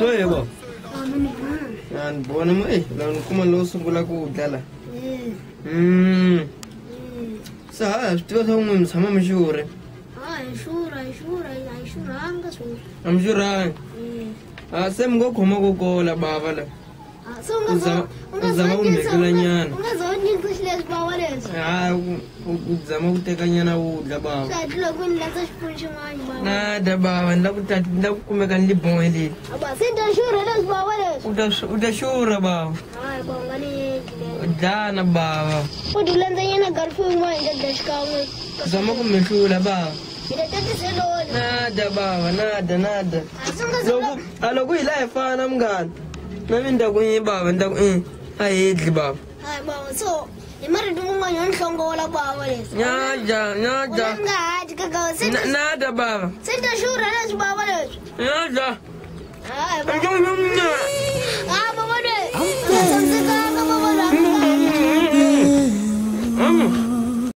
Soye bo. An bona mo la kuma lo sungula ku dlala. Sa tiva tha un'we tshama mi xure. Am xura. Se mi ngo khoma ku kola bava la. Uzama ku nekela nyana. Uzama ku teka nyana u dla bava. Nada bava nda ku kumeka ndi bonheli. Uda xura bava. Dana bava. Uzama ku mexula bava. Nada bava, nada. Logo ila efana mngani. Nami ndakunye baba ayedli baba. Hayi baba so imari dumunga nhlongola baba lesi. Nyaja. Ngathi kaka nada baba. Senta shura lesi baba lesi. Nyaja. Hayi baba.